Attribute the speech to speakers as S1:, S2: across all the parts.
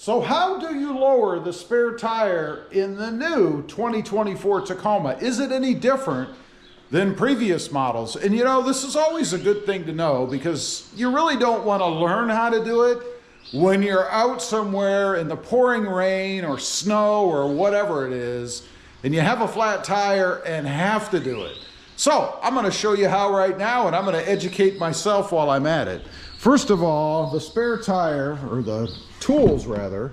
S1: So how do you lower the spare tire in the new 2024 Tacoma? Is it any different than previous models? And you know, this is always a good thing to know because you really don't want to learn how to do it when you're out somewhere in the pouring rain or snow or whatever it is, and you have a flat tire and have to do it. So I'm going to show you how right now, and I'm going to educate myself while I'm at it. First of all, the spare tire, or the tools rather,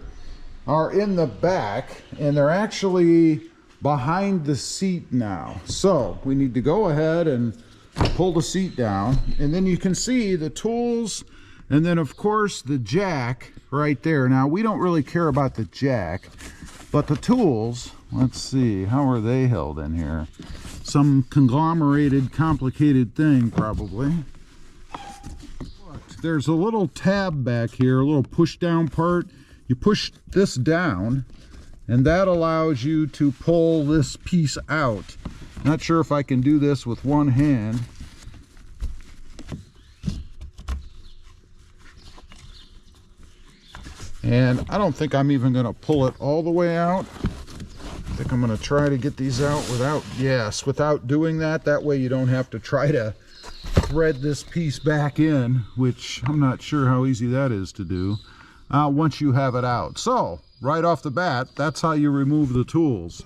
S1: are in the back, and they're actually behind the seat now. So we need to go ahead and pull the seat down, and then you can see the tools, and then of course the jack right there. Now we don't really care about the jack, but the tools, let's see, how are they held in here? Some conglomerated, complicated thing probably. There's a little tab back here, a little push down part. You push this down and that allows you to pull this piece out. Not sure if I can do this with one hand. And I don't think I'm even going to pull it all the way out. I think I'm going to try to get these out without doing that. That way you don't have to try to thread this piece back in, which I'm not sure how easy that is to do once you have it out. So right off the bat, that's how you remove the tools.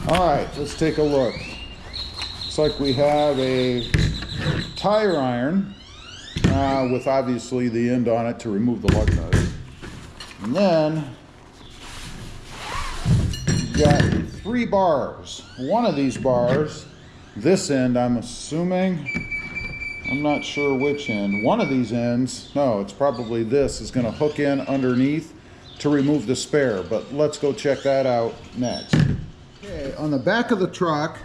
S1: All right, let's take a look. Looks like we have a tire iron with obviously the end on it to remove the lug nuts. And then you've got 3 bars. One of these bars, this end I'm assuming, I'm not sure which end. One of these ends, no, it's probably this, is going to hook in underneath to remove the spare, but let's go check that out next. Okay, on the back of the truck,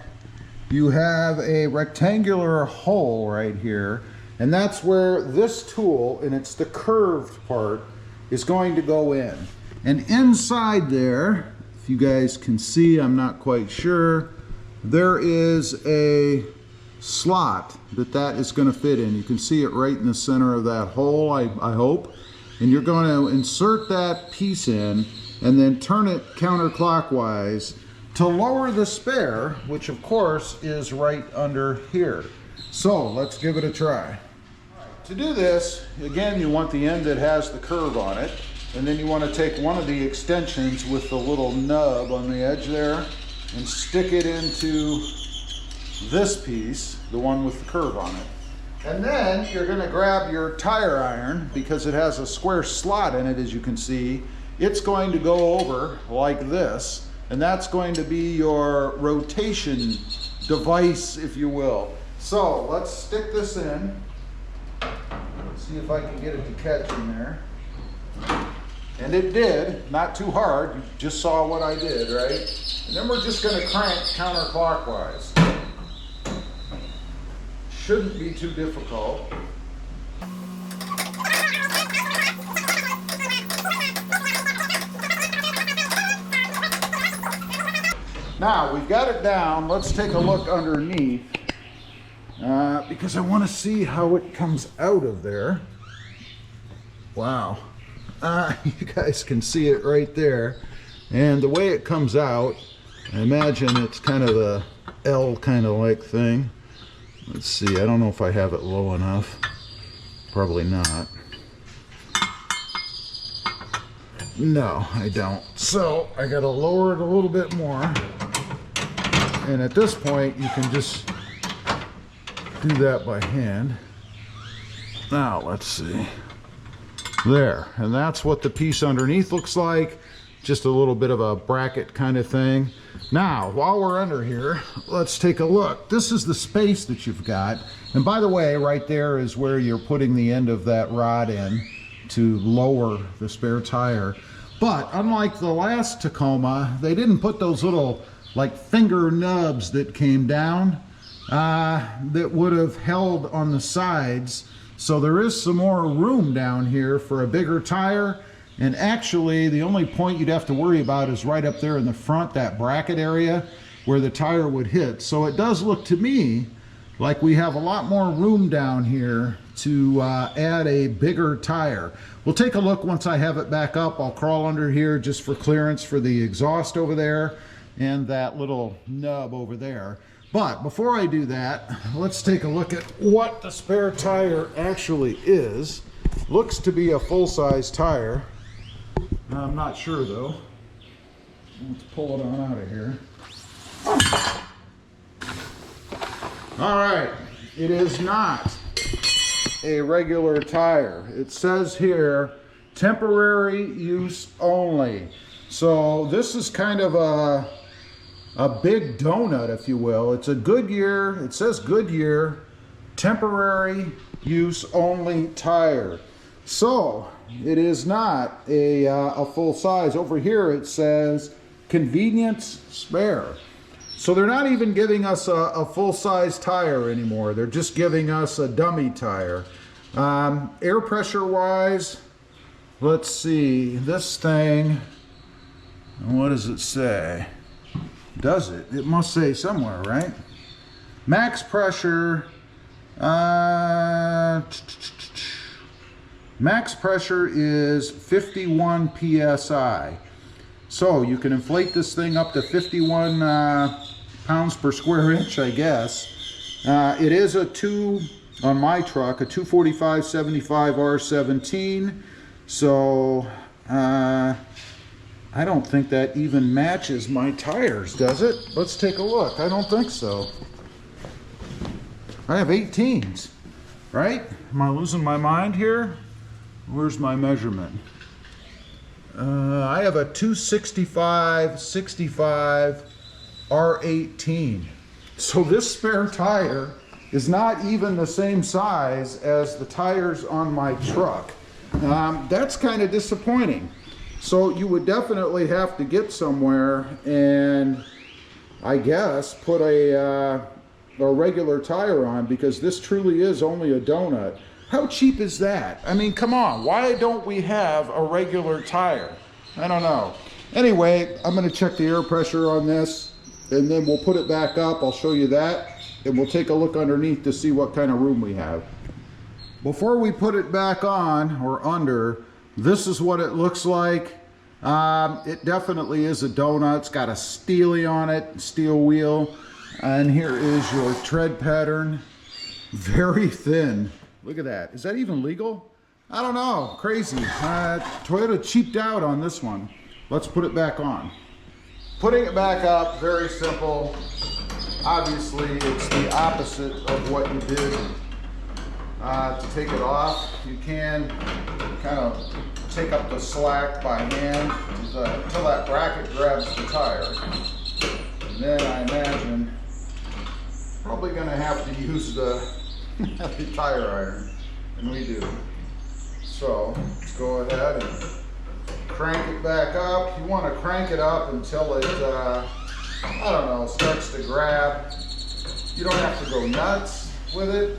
S1: you have a rectangular hole right here, and that's where this tool, and it's the curved part, is going to go in. And inside there, if you guys can see, I'm not quite sure, there is a slot that is going to fit in. You can see it right in the center of that hole, I hope. And you're going to insert that piece in and then turn it counterclockwise to lower the spare, which of course is right under here. So let's give it a try. To do this, again, you want the end that has the curve on it, and then you want to take one of the extensions with the little nub on the edge there and stick it into this piece, the one with the curve on it. And then you're going to grab your tire iron, because it has a square slot in it, as you can see. It's going to go over like this, and that's going to be your rotation device, if you will. So let's stick this in. See if I can get it to catch in there. And it did, not too hard. You just saw what I did, right? And then we're just going to crank counterclockwise. Shouldn't be too difficult. Now we've got it down. Let's take a look underneath because I want to see how it comes out of there. Wow. You guys can see it right there. And the way it comes out, I imagine it's kind of a L kind of like thing. Let's see, I don't know if I have it low enough. Probably not. No, I don't. So I gotta lower it a little bit more. And at this point, you can just do that by hand. Now, let's see. There, and that's what the piece underneath looks like. Just a little bit of a bracket kind of thing. Now, while we're under here, let's take a look. This is the space that you've got. And by the way, right there is where you're putting the end of that rod in to lower the spare tire. But unlike the last Tacoma, they didn't put those little like finger nubs that came down that would have held on the sides. So there is some more room down here for a bigger tire. And actually, the only point you'd have to worry about is right up there in the front, that bracket area where the tire would hit. So it does look to me like we have a lot more room down here to add a bigger tire. We'll take a look once I have it back up. I'll crawl under here just for clearance for the exhaust over there and that little nub over there. But before I do that, let's take a look at what the spare tire actually is. Looks to be a full-size tire. I'm not sure though. Let's pull it on out of here. All right, it is not a regular tire. It says here, temporary use only. So this is kind of a big donut, if you will. It's a Goodyear, it says Goodyear, temporary use only tire. So it is not a full size. Over here it says convenience spare. So they're not even giving us a full-size tire anymore. They're just giving us a dummy tire. Air pressure wise, let's see, this thing, what does it say? Does it? It must say somewhere, right? Max pressure, max pressure is 51 PSI. So you can inflate this thing up to 51 pounds per square inch, I guess. It is a on my truck, a 245/75 R17. So I don't think that even matches my tires, does it? Let's take a look. I don't think so. I have 18s, right? Am I losing my mind here? Where's my measurement? I have a 265/65 R18. So this spare tire is not even the same size as the tires on my truck. That's kind of disappointing. So you would definitely have to get somewhere and I guess put a regular tire on, because this truly is only a donut. How cheap is that? I mean, come on, why don't we have a regular tire? I don't know. Anyway, I'm gonna check the air pressure on this and then we'll put it back up. I'll show you that and we'll take a look underneath to see what kind of room we have. Before we put it back on or under, this is what it looks like. It definitely is a donut. It's got a steely on it, steel wheel. And here is your tread pattern. Very thin. Look at that. Is that even legal? I don't know. Crazy. Toyota cheaped out on this one. Let's put it back on. Putting it back up, very simple. Obviously, it's the opposite of what you did to take it off. You can kind of take up the slack by hand until that bracket grabs the tire. And then I imagine probably going to have to use the tire iron, and we do. So let's go ahead and crank it back up. You want to crank it up until it, I don't know, starts to grab. You don't have to go nuts with it.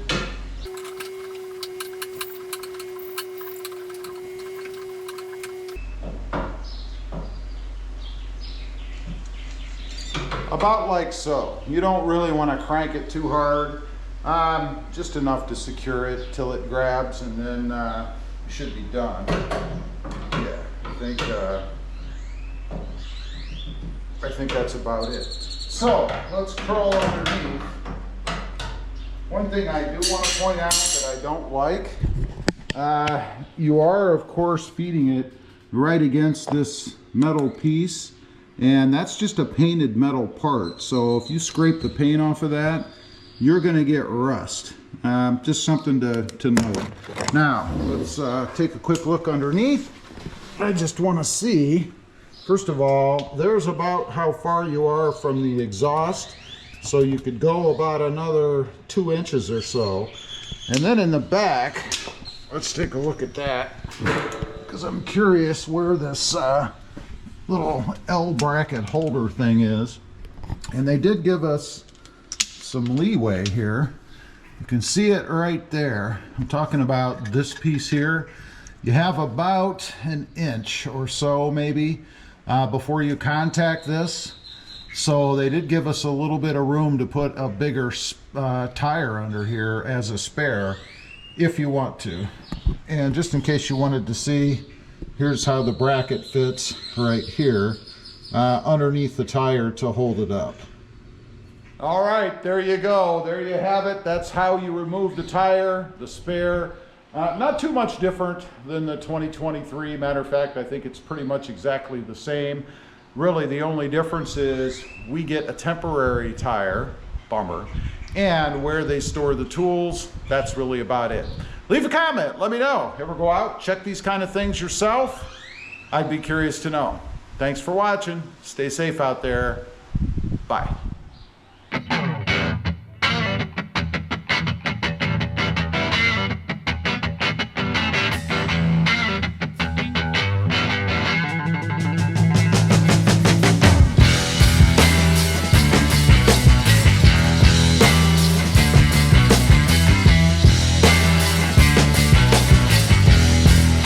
S1: About like so. You don't really want to crank it too hard. Just enough to secure it till it grabs, and then you should be done. Yeah, I think that's about it. So let's crawl underneath. One thing I do want to point out that I don't like, you are of course feeding it right against this metal piece, and that's just a painted metal part. So if you scrape the paint off of that, you're going to get rust. Just something to note. Now, let's take a quick look underneath. I just want to see, first of all, there's about how far you are from the exhaust. So you could go about another 2 inches or so. And then in the back, let's take a look at that, because I'm curious where this little L bracket holder thing is. And they did give us some leeway here. You can see it right there. I'm talking about this piece here. You have about an inch or so maybe before you contact this. So they did give us a little bit of room to put a bigger tire under here as a spare. if you want to. And just in case you wanted to see, here's how the bracket fits right here underneath the tire to hold it up. All right, there you go. There you have it. That's how you remove the tire, the spare. Not too much different than the 2023. Matter of fact, I think it's pretty much exactly the same. Really, the only difference is we get a temporary tire, bummer, and where they store the tools, that's really about it. Leave a comment, let me know. Ever go out, check these kind of things yourself? I'd be curious to know. Thanks for watching. Stay safe out there. Bye.